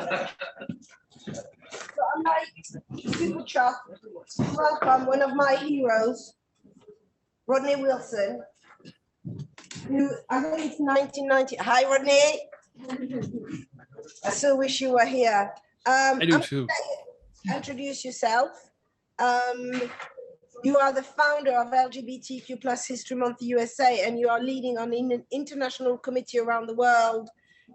So I'm like super chuffed to welcome one of my heroes, Rodney Wilson, who I think it's 1990. Hi, Rodney. I so wish you were here. I do too. Introduce yourself. You are the founder of LGBTQ History Month USA, and you are leading on an international committee around the world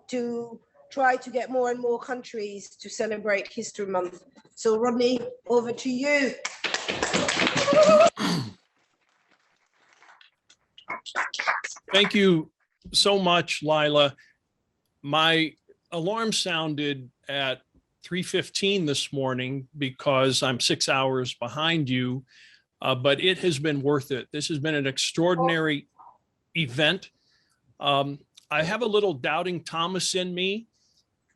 to try to get more and more countries to celebrate History Month. So Rodney, over to you. Thank you so much, Lila. My alarm sounded at 3:15 this morning because I'm 6 hours behind you, but it has been worth it. This has been an extraordinary event. I have a little doubting Thomas in me,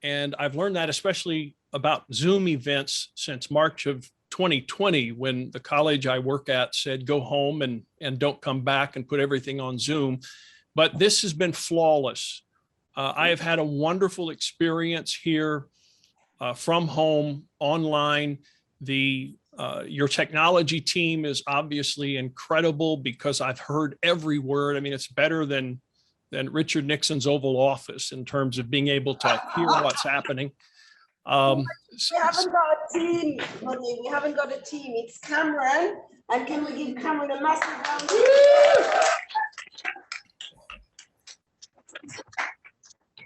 and I've learned that especially about Zoom events since March of 2020, when the college I work at said, go home and don't come back and put everything on Zoom. But this has been flawless. I have had a wonderful experience here from home, online. Your technology team is obviously incredible because I've heard every word. I mean, it's better than Richard Nixon's Oval Office in terms of being able to hear what's happening. We haven't got a team, Rodney. We haven't got a team. It's Cameron. And can we give Cameron a massive round?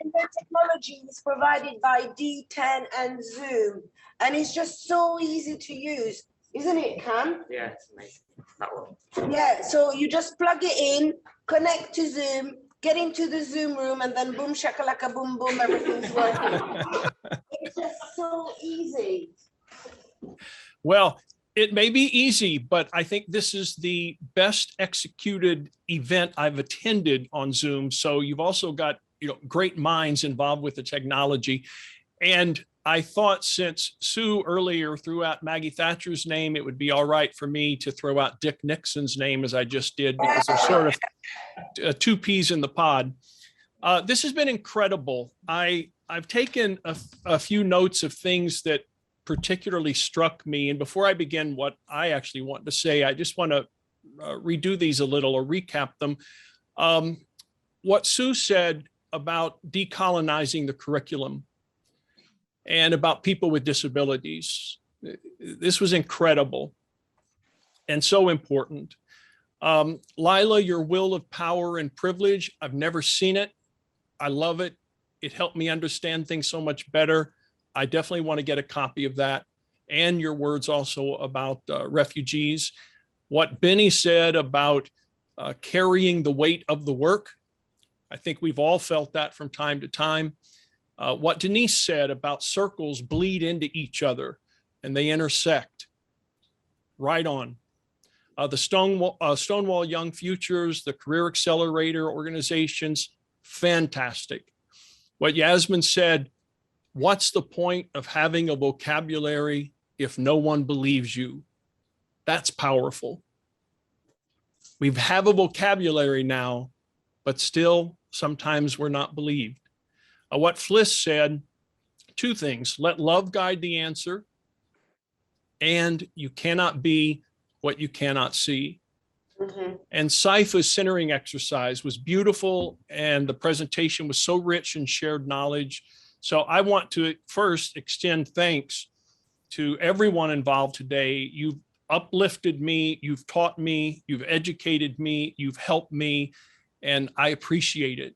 And the technology is provided by D10 and Zoom. And it's just so easy to use, isn't it, Cam? Yeah, it's amazing. That one. Yeah, so you just plug it in, connect to Zoom, get into the Zoom room, and then boom, shakalaka, boom, boom, everything's working. It's just so easy. Well, it may be easy, but I think this is the best executed event I've attended on Zoom. So you've also got, great minds involved with the technology. And I thought, since Sue earlier threw out Maggie Thatcher's name, it would be all right for me to throw out Dick Nixon's name, as I just did, because they're sort of two peas in the pod. This has been incredible. I've taken a few notes of things that particularly struck me. And before I begin what I actually want to say, I just want to redo these a little or recap them. What Sue said about decolonizing the curriculum and about people with disabilities. This was incredible and so important. Lila, your will of power and privilege, I've never seen it. I love it. It helped me understand things so much better. I definitely want to get a copy of that. And your words also about refugees. What Benny said about carrying the weight of the work. I think we've all felt that from time to time. What Denise said about circles bleed into each other and they intersect. Right on. The Stonewall Young Futures, the Career Accelerator organizations, fantastic. What Yasmin said, what's the point of having a vocabulary if no one believes you? That's powerful. We have a vocabulary now, but still sometimes we're not believed. What Fliss said, two things: let love guide the answer, and you cannot be what you cannot see. Mm-hmm. And Saifa's centering exercise was beautiful, and the presentation was so rich in shared knowledge. So I want to first extend thanks to everyone involved today. You've uplifted me, you've taught me, you've educated me, you've helped me, and I appreciate it.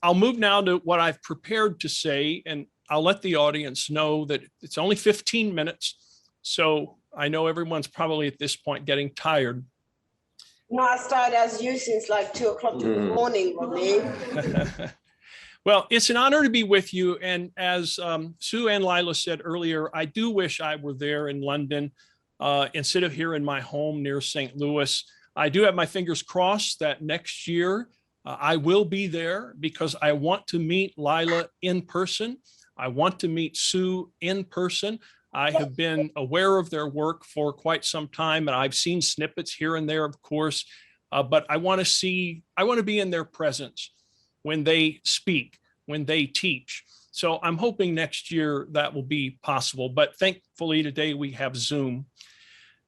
I'll move now to what I've prepared to say, and I'll let the audience know that it's only 15 minutes. So I know everyone's probably at this point getting tired. No, I started as you since like 2 o'clock in the morning, Rodney. Well, it's an honor to be with you. And as Sue and Lila said earlier, I do wish I were there in London instead of here in my home near St. Louis. I do have my fingers crossed that next year I will be there, because I want to meet Lila in person. I want to meet Sue in person. I have been aware of their work for quite some time, and I've seen snippets here and there, of course, but I want to be in their presence when they speak, when they teach, So I'm hoping next year that will be possible, but thankfully today we have Zoom.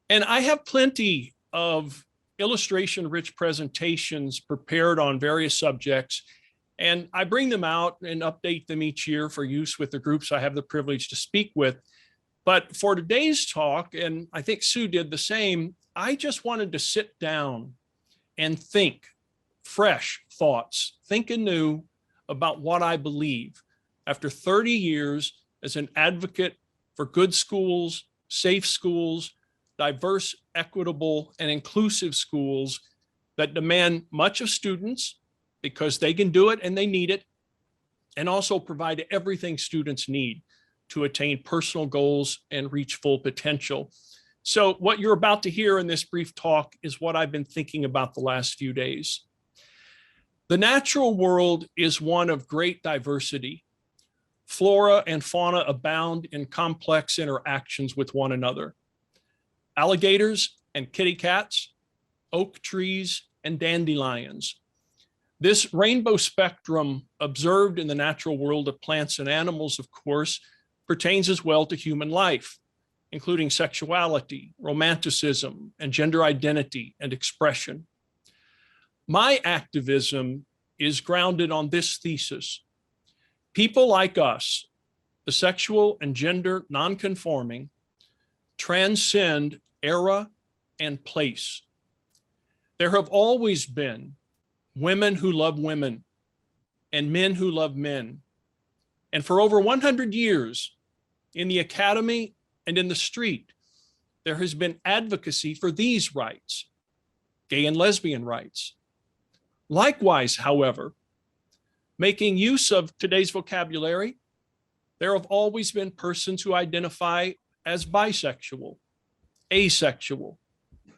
And I have plenty of illustration-rich presentations prepared on various subjects, and I bring them out and update them each year for use with the groups I have the privilege to speak with. But for today's talk, and I think Sue did the same, I just wanted to sit down and think fresh thoughts, think anew about what I believe after 30 years as an advocate for good schools, safe schools, diverse, equitable, and inclusive schools that demand much of students because they can do it and they need it, and also provide everything students need to attain personal goals and reach full potential. So what you're about to hear in this brief talk is what I've been thinking about the last few days. The natural world is one of great diversity. Flora and fauna abound in complex interactions with one another. Alligators and kitty cats, oak trees and dandelions. This rainbow spectrum observed in the natural world of plants and animals, of course, pertains as well to human life, including sexuality, romanticism, and gender identity and expression. My activism is grounded on this thesis. People like us, the sexual and gender nonconforming, transcend era and place. There have always been women who love women and men who love men. And for over 100 years, in the academy and in the street, there has been advocacy for these rights, gay and lesbian rights. Likewise, however, making use of today's vocabulary, there have always been persons who identify as bisexual, asexual,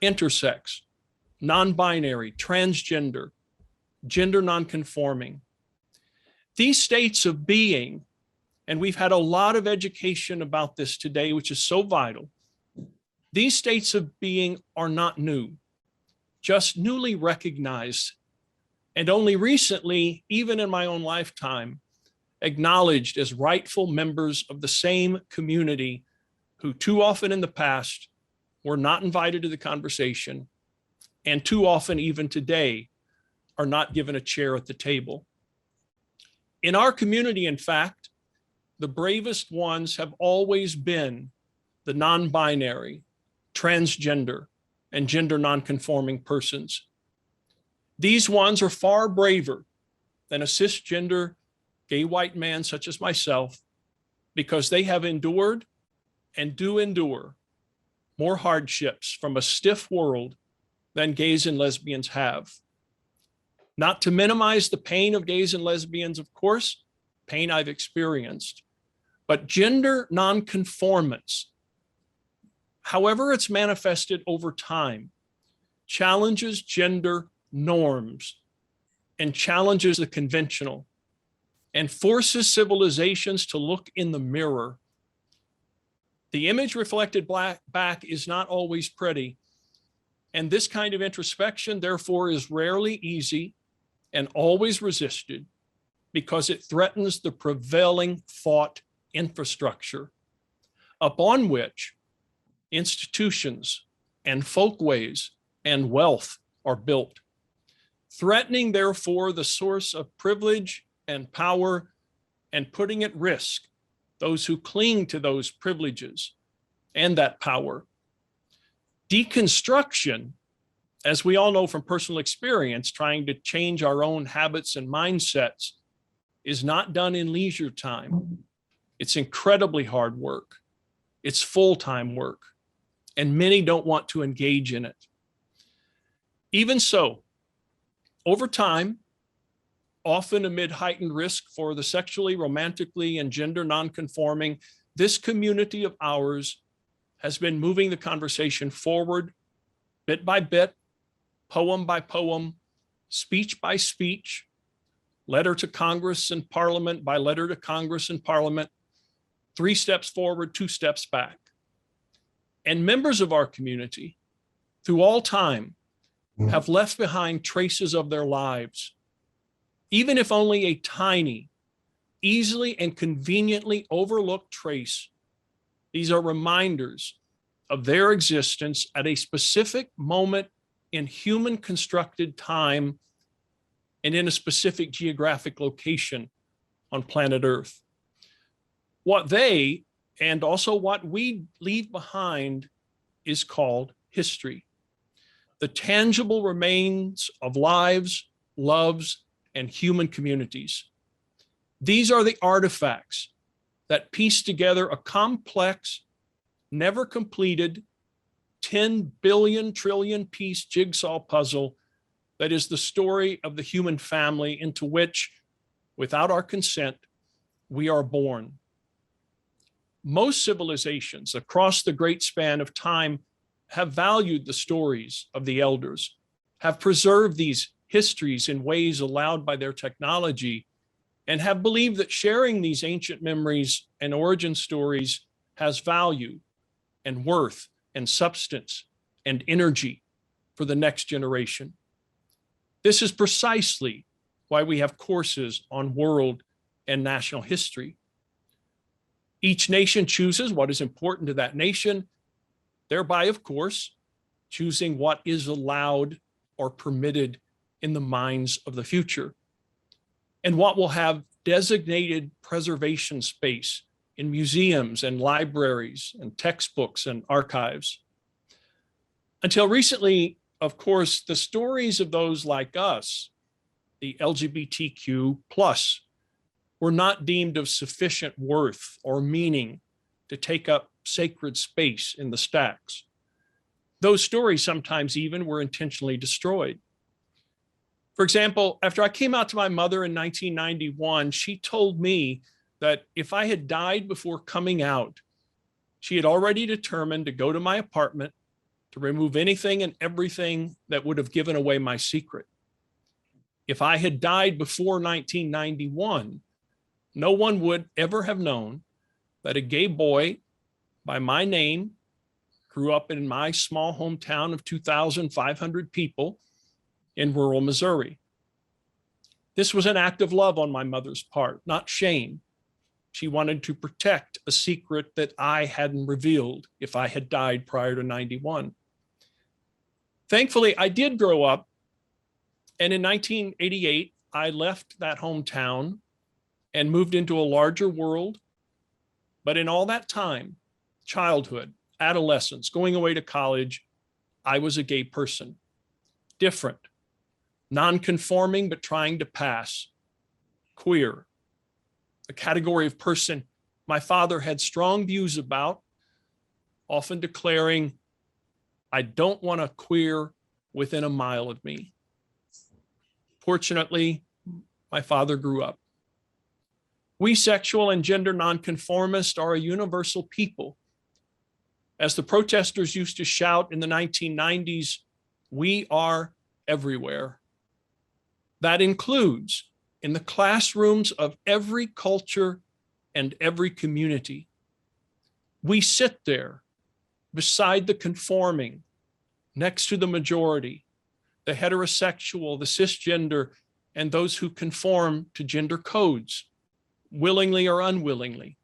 intersex, non-binary, transgender, gender nonconforming. These states of being, and we've had a lot of education about this today, which is so vital. These states of being are not new, just newly recognized, and only recently, even in my own lifetime, acknowledged as rightful members of the same community who too often in the past were not invited to the conversation, and too often even today are not given a chair at the table. In our community, in fact, the bravest ones have always been the non-binary, transgender, and gender nonconforming persons. These ones are far braver than a cisgender gay white man such as myself, because they have endured and do endure more hardships from a stiff world than gays and lesbians have. Not to minimize the pain of gays and lesbians, of course, pain I've experienced, but gender nonconformance, however it's manifested over time, challenges gender norms and challenges the conventional and forces civilizations to look in the mirror. The image reflected back is not always pretty, and this kind of introspection, therefore, is rarely easy and always resisted because it threatens the prevailing thought infrastructure upon which institutions and folkways and wealth are built, threatening, therefore, the source of privilege and power and putting at risk those who cling to those privileges and that power. Deconstruction, as we all know from personal experience, trying to change our own habits and mindsets, is not done in leisure time. It's incredibly hard work. It's full-time work, and many don't want to engage in it. Even so, over time, often amid heightened risk for the sexually, romantically, and gender nonconforming, this community of ours has been moving the conversation forward bit by bit, poem by poem, speech by speech, letter to Congress and Parliament by letter to Congress and Parliament, 3 steps forward, 2 steps back. And members of our community, through all time, have left behind traces of their lives, even if only a tiny easily and conveniently overlooked trace. These are reminders of their existence at a specific moment in human constructed time and in a specific geographic location on planet Earth. What they, and also what we leave behind, is called history. The tangible remains of lives, loves, and human communities. These are the artifacts that piece together a complex, never completed, 10 billion trillion piece jigsaw puzzle that is the story of the human family into which, without our consent, we are born. Most civilizations across the great span of time have valued the stories of the elders, have preserved these histories in ways allowed by their technology, and have believed that sharing these ancient memories and origin stories has value and worth and substance and energy for the next generation. This is precisely why we have courses on world and national history. Each nation chooses what is important to that nation, thereby, of course, choosing what is allowed or permitted in the minds of the future, and what will have designated preservation space in museums and libraries and textbooks and archives. Until recently, of course, the stories of those like us, the LGBTQ plus, were not deemed of sufficient worth or meaning to take up sacred space in the stacks. Those stories sometimes even were intentionally destroyed. For example, after I came out to my mother in 1991, she told me that if I had died before coming out, she had already determined to go to my apartment to remove anything and everything that would have given away my secret. If I had died before 1991, no one would ever have known that a gay boy by my name grew up in my small hometown of 2,500 people in rural Missouri. This was an act of love on my mother's part, not shame. She wanted to protect a secret that I hadn't revealed if I had died prior to 91. Thankfully, I did grow up, and in 1988, I left that hometown and moved into a larger world. But in all that time, childhood, adolescence, going away to college, I was a gay person, different, non-conforming, but trying to pass, queer, a category of person my father had strong views about, often declaring, I don't want a queer within a mile of me. Fortunately, my father grew up. We sexual and gender nonconformists are a universal people. As the protesters used to shout in the 1990s, we are everywhere. That includes in the classrooms of every culture and every community. We sit there beside the conforming, next to the majority, the heterosexual, the cisgender, and those who conform to gender codes, willingly or unwillingly.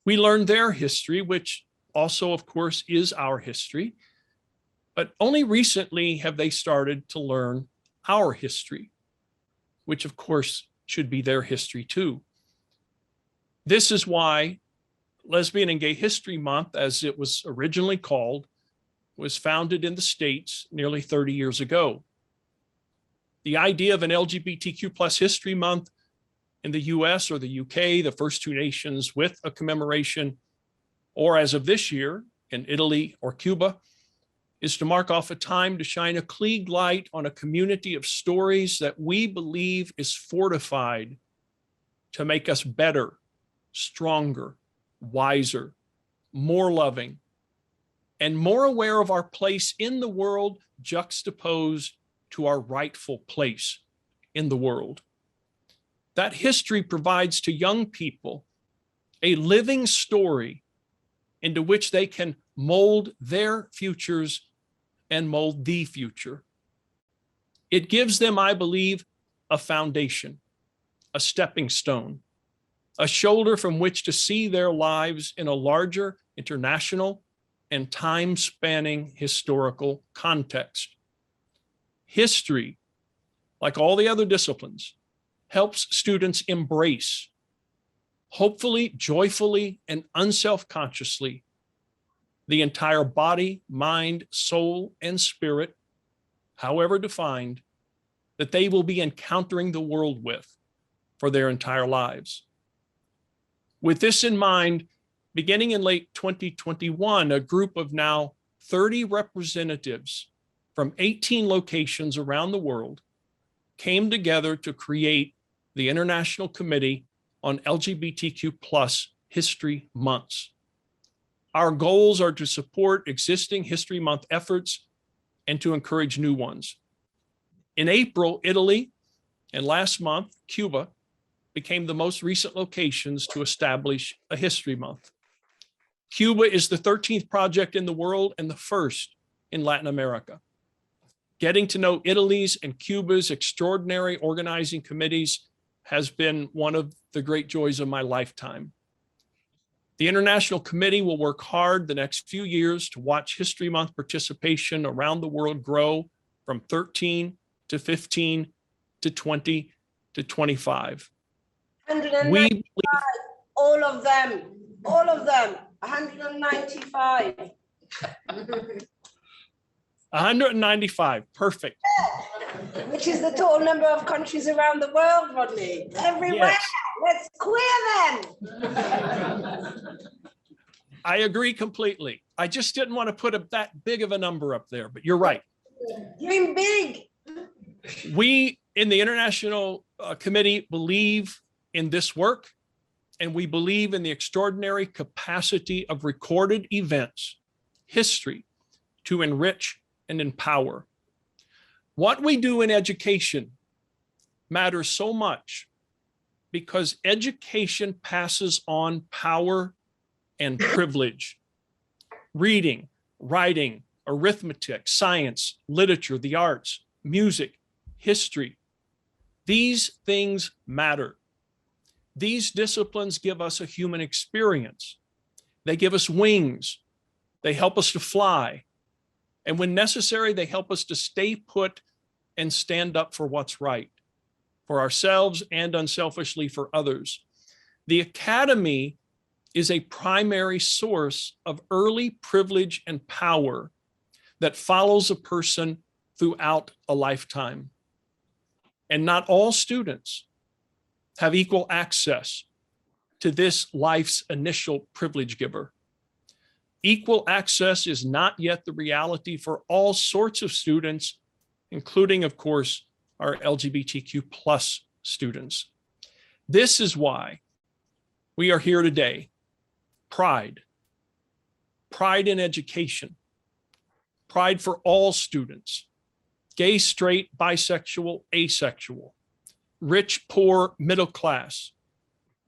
We learn their history, which also, of course, is our history, but only recently have they started to learn our history, which of course should be their history too. This is why Lesbian and Gay History Month, as it was originally called, was founded in the States nearly 30 years ago. The idea of an LGBTQ plus History Month in the US or the UK, the first two nations with a commemoration, or as of this year in Italy or Cuba, is to mark off a time to shine a Klieg light on a community of stories that we believe is fortified to make us better, stronger, wiser, more loving, and more aware of our place in the world juxtaposed to our rightful place in the world. That history provides to young people a living story into which they can mold their futures and mold the future. It gives them, I believe, a foundation, a stepping stone a shoulder from which to see their lives in a larger international and time-spanning historical context. History, like all the other disciplines, helps students embrace, hopefully, joyfully, and unself-consciously, the entire body, mind, soul, and spirit, however defined, that they will be encountering the world with for their entire lives. With this in mind, beginning in late 2021, a group of now 30 representatives from 18 locations around the world came together to create the International Committee on LGBTQ+ History Months. Our goals are to support existing History Month efforts and to encourage new ones. In April, Italy, and last month, Cuba, became the most recent locations to establish a History Month. Cuba is the 13th project in the world and the first in Latin America. Getting to know Italy's and Cuba's extraordinary organizing committees has been one of the great joys of my lifetime. The International Committee will work hard the next few years to watch History Month participation around the world grow from 13 to 15 to 20 to 25. 195, all of them, 195. 195, perfect. Which is the total number of countries around the world, Rodney. Everywhere. Yes. Let's queer them. I agree completely. I just didn't want to put that big of a number up there, but you're right. Dream big. We in the International Committee believe in this work, and we believe in the extraordinary capacity of recorded events, history, to enrich and empower. What we do in education matters so much because education passes on power and privilege. Reading, writing, arithmetic, science, literature, the arts, music, history. These things matter. These disciplines give us a human experience. They give us wings. They help us to fly. And when necessary, they help us to stay put and stand up for what's right, for ourselves and unselfishly for others. The Academy is a primary source of early privilege and power that follows a person throughout a lifetime. And not all students have equal access to this life's initial privilege giver. Equal access is not yet the reality for all sorts of students, including, of course, our LGBTQ+ students. This is why we are here today. Pride. Pride in education. Pride for all students. Gay, straight, bisexual, asexual. Rich, poor, middle class.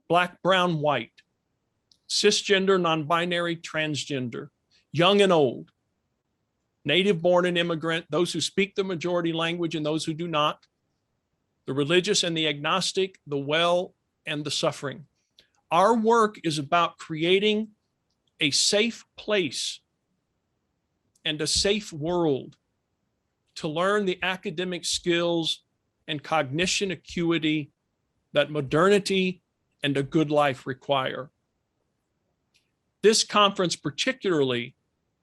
Black, brown, white. Cisgender, non-binary, transgender. Young and old. Native born and immigrant, those who speak the majority language and those who do not, the religious and the agnostic, the well and the suffering. Our work is about creating a safe place and a safe world to learn the academic skills and cognition acuity that modernity and a good life require. This conference particularly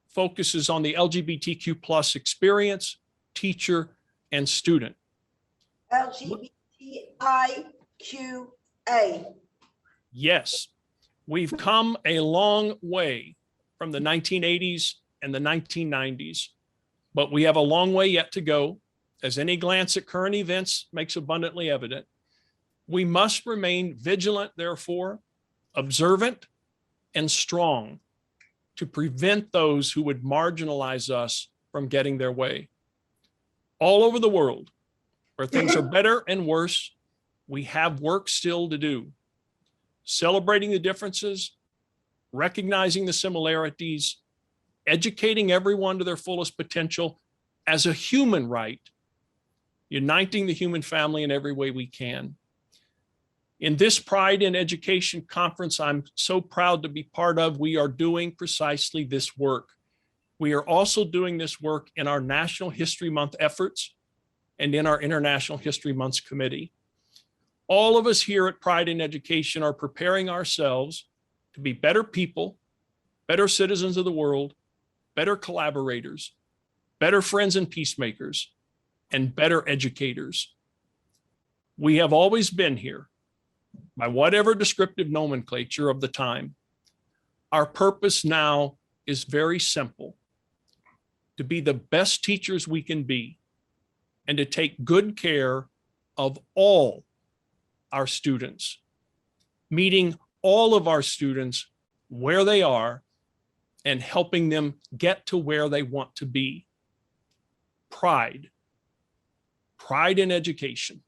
focuses on the LGBTQ+ experience, teacher, and student. LGBTIQA. Yes, we've come a long way from the 1980s and the 1990s, but we have a long way yet to go, as any glance at current events makes abundantly evident. We must remain vigilant, therefore, observant, and strong to prevent those who would marginalize us from getting their way. All over the world, where things are better and worse, we have work still to do. Celebrating the differences, recognizing the similarities, educating everyone to their fullest potential as a human right, uniting the human family in every way we can. In this Pride in Education conference I'm so proud to be part of, we are doing precisely this work. We are also doing this work in our National History Month efforts and in our International History Months Committee. All of us here at Pride in Education are preparing ourselves to be better people, better citizens of the world, better collaborators, better friends and peacemakers, and better educators. We have always been here, by whatever descriptive nomenclature of the time. Our purpose now is very simple: to be the best teachers we can be and to take good care of all our students, meeting all of our students where they are and helping them get to where they want to be. Pride in education.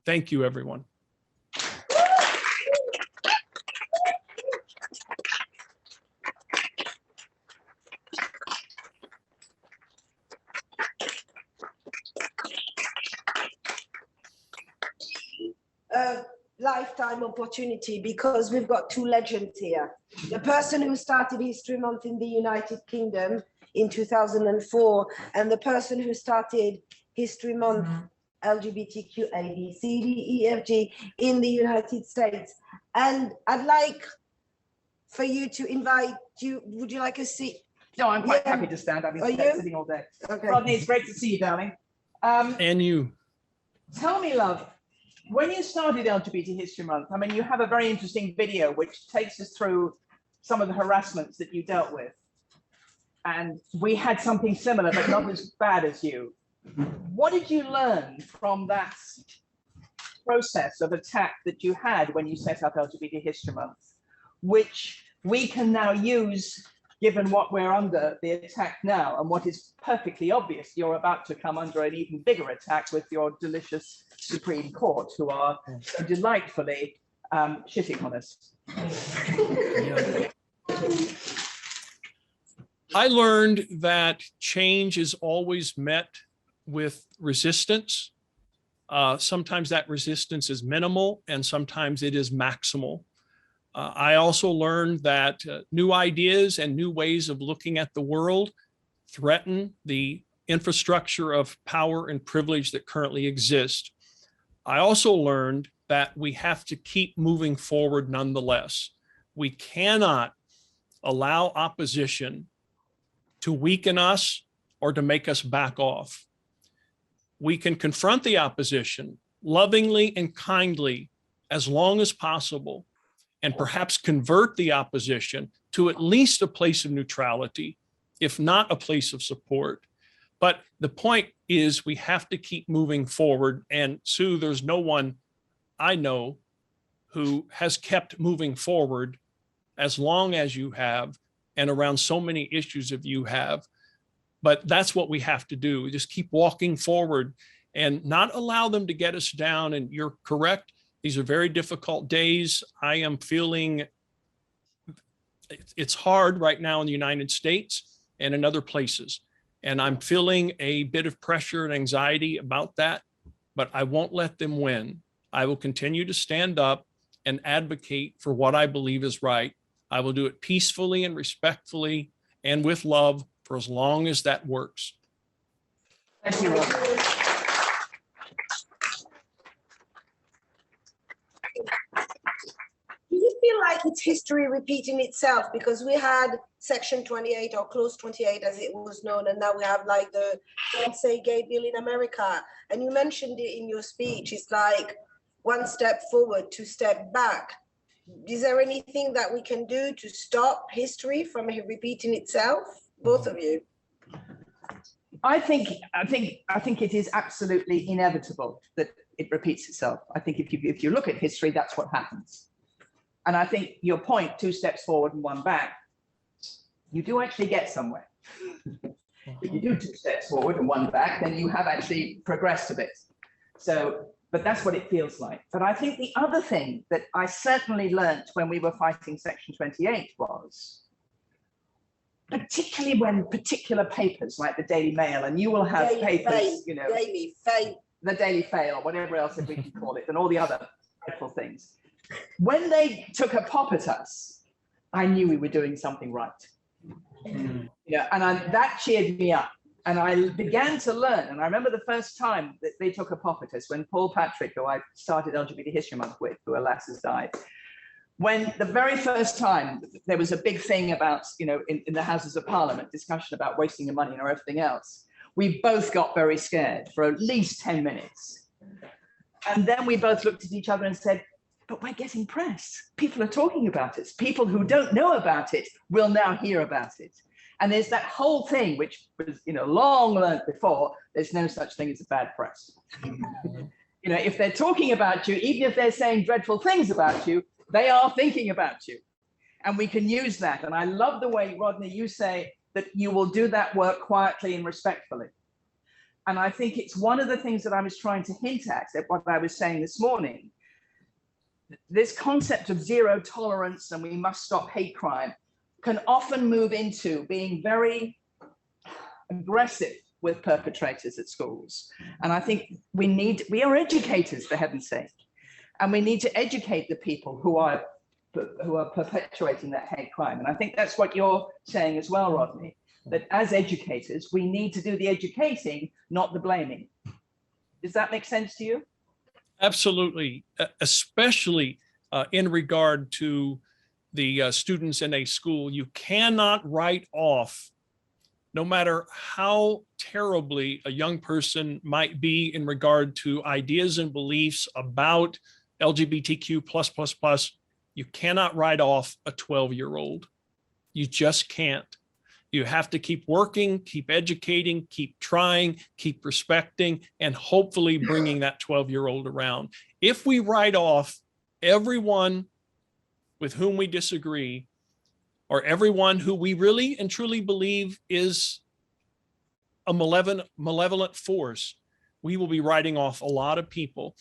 Thank you, everyone. Lifetime opportunity, because we've got two legends here. The person who started History Month in the United Kingdom in 2004, and the person who started History Month LGBTQ A, B, C, D, E, F, G in the United States. And I'd like for you to invite you. Would you like a seat? No, I'm quite happy to stand. I've been sitting all day. Okay. Rodney, it's great to see you, darling. And you. Tell me, love, when you started LGBT History Month, I mean, you have a very interesting video which takes us through some of the harassments that you dealt with. And we had something similar, but not as bad as you. What did you learn from that process of attack that you had when you set up LGBT History Month, which we can now use, given what we're under the attack now, and what is perfectly obvious, you're about to come under an even bigger attack with your delicious Supreme Court, who are so delightfully shitting on us. I learned that change is always met with resistance. Sometimes that resistance is minimal and sometimes it is maximal. I also learned that new ideas and new ways of looking at the world threaten the infrastructure of power and privilege that currently exist. I also learned that we have to keep moving forward nonetheless. We cannot allow opposition to weaken us or to make us back off. We can confront the opposition lovingly and kindly as long as possible, and perhaps convert the opposition to at least a place of neutrality, if not a place of support. But the point is we have to keep moving forward. And Sue, there's no one I know who has kept moving forward as long as you have and around so many issues as you have. But that's what we have to do. We just keep walking forward and not allow them to get us down. And you're correct. These are very difficult days. I am feeling it's hard right now in the United States and in other places. And I'm feeling a bit of pressure and anxiety about that, but I won't let them win. I will continue to stand up and advocate for what I believe is right. I will do it peacefully and respectfully and with love for as long as that works. Thank you, Rob. Do you feel like it's history repeating itself? Because we had Section 28 or Clause 28 as it was known, and now we have like the Don't Say Gay bill in America. And you mentioned it in your speech. It's like one step forward, two steps back. Is there anything that we can do to stop history from repeating itself? Both of you. I think it is absolutely inevitable that it repeats itself. I think if you look at history, that's what happens. And I think your point, 2 steps forward and 1 back, you do actually get somewhere. If you do 2 steps forward and 1 back, then you have actually progressed a bit. So, but that's what it feels like. But I think the other thing that I certainly learnt when we were fighting Section 28 was, particularly when particular papers like the Daily Mail, and you will have Daily papers, Fail, you know, Daily Fail. the Daily Fail or whatever else that we can call it, and all the other dreadful things. When they took a pop at us, I knew we were doing something right. Yeah, and that cheered me up. And I began to learn. And I remember the first time that they took a pop at us when Paul Patrick, who I started LGBT History Month with, who alas has died. When the very first time there was a big thing about, in the Houses of Parliament, discussion about wasting your money and everything else, we both got very scared for at least 10 minutes. And then we both looked at each other and said, but we're getting press. People are talking about it. People who don't know about it will now hear about it. And there's that whole thing, which was, long learned before, there's no such thing as a bad press. If they're talking about you, even if they're saying dreadful things about you, they are thinking about you. And we can use that. And I love the way, Rodney, you say that you will do that work quietly and respectfully. And I think it's one of the things that I was trying to hint at what I was saying this morning. This concept of zero tolerance and we must stop hate crime can often move into being very aggressive with perpetrators at schools. And I think we are educators, for heaven's sake. And we need to educate the people who are perpetuating that hate crime. And I think that's what you're saying as well, Rodney, that as educators, we need to do the educating, not the blaming. Does that make sense to you? Absolutely, especially in regard to the students in a school. You cannot write off, no matter how terribly a young person might be in regard to ideas and beliefs about LGBTQ+++, you cannot write off a 12-year-old. You just can't. You have to keep working, keep educating, keep trying, keep respecting, and hopefully bringing that 12-year-old around. If we write off everyone with whom we disagree, or everyone who we really and truly believe is a malevolent force, we will be writing off a lot of people.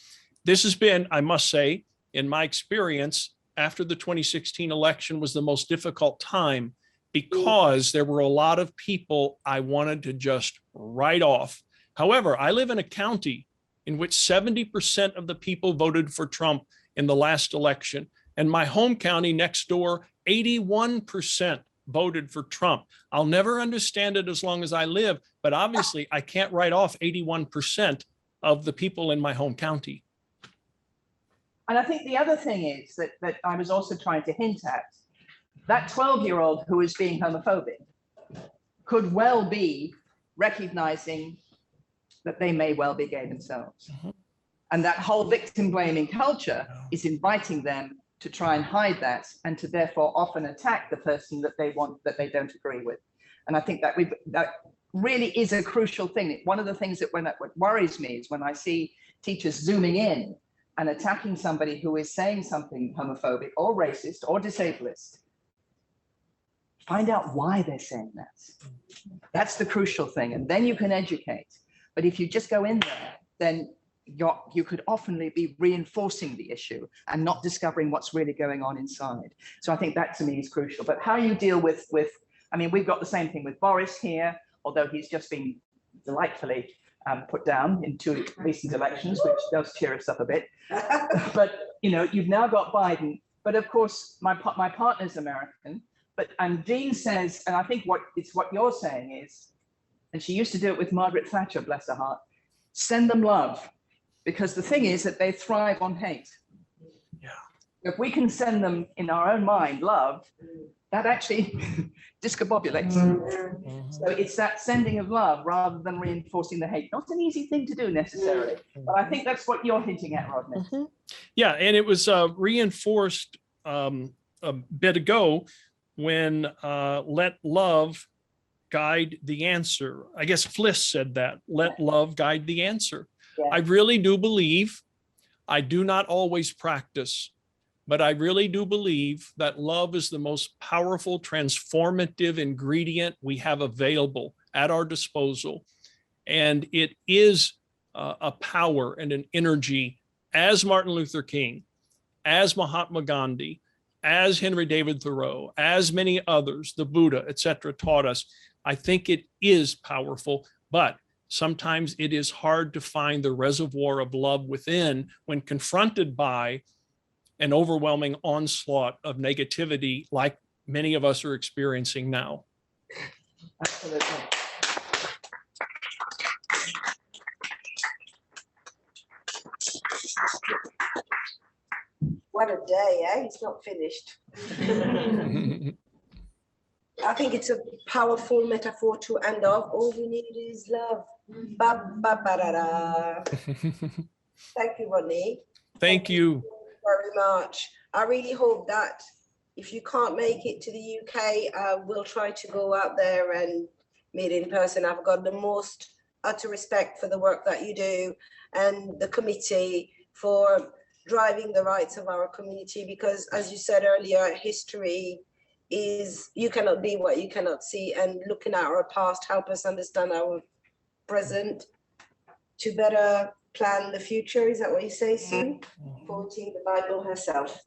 This has been, I must say, in my experience, after the 2016 election was the most difficult time, because there were a lot of people I wanted to just write off. However, I live in a county in which 70% of the people voted for Trump in the last election. And my home county next door, 81% voted for Trump. I'll never understand it as long as I live, but obviously I can't write off 81% of the people in my home county. And I think the other thing is that I was also trying to hint at, that 12-year-old who is being homophobic could well be recognizing that they may well be gay themselves. And that whole victim blaming culture is inviting them to try and hide that and to therefore often attack the person that they don't agree with. And I think that that really is a crucial thing. One of the things that what worries me is when I see teachers zooming in and attacking somebody who is saying something homophobic or racist or disablest. Find out why they're saying that. That's the crucial thing. And then you can educate. But if you just go in there, then you could often be reinforcing the issue and not discovering what's really going on inside. So I think that to me is crucial. But how you deal with I mean, we've got the same thing with Boris here, although he's just been delightfully put down in 2 recent elections, which does cheer us up a bit. But you've now got Biden. But of course, my partner's American. And Jean says, and I think what you're saying is, and she used to do it with Margaret Thatcher, bless her heart, send them love. Because the thing is that they thrive on hate. Yeah. If we can send them in our own mind love, that actually discombobulates. So it's that sending of love rather than reinforcing the hate. Not an easy thing to do necessarily, but I think that's what you're hinting at, Rodney. Yeah, and it was reinforced a bit ago when let love guide the answer. I guess Fliss said that, let love guide the answer. Yeah. I really do believe, I do not always practice, but I really do believe that love is the most powerful, transformative ingredient we have available at our disposal. And it is a power and an energy, as Martin Luther King, as Mahatma Gandhi, as Henry David Thoreau, as many others, the Buddha, etc., taught us. I think it is powerful, but sometimes it is hard to find the reservoir of love within when confronted by an overwhelming onslaught of negativity like many of us are experiencing now. Absolutely. What a day, eh? It's not finished. I think it's a powerful metaphor to end off. All we need is love. Ba, ba, ba, da, da. Thank you, Rodney. Thank you. Very much. I really hope that if you can't make it to the UK, we'll try to go out there and meet in person. I've got the most utter respect for the work that you do and the committee for driving the rights of our community, because as you said earlier, history is, you cannot be what you cannot see, and looking at our past help us understand our present to better plan the future. Is that what you say, Sue? Quoting the Bible herself.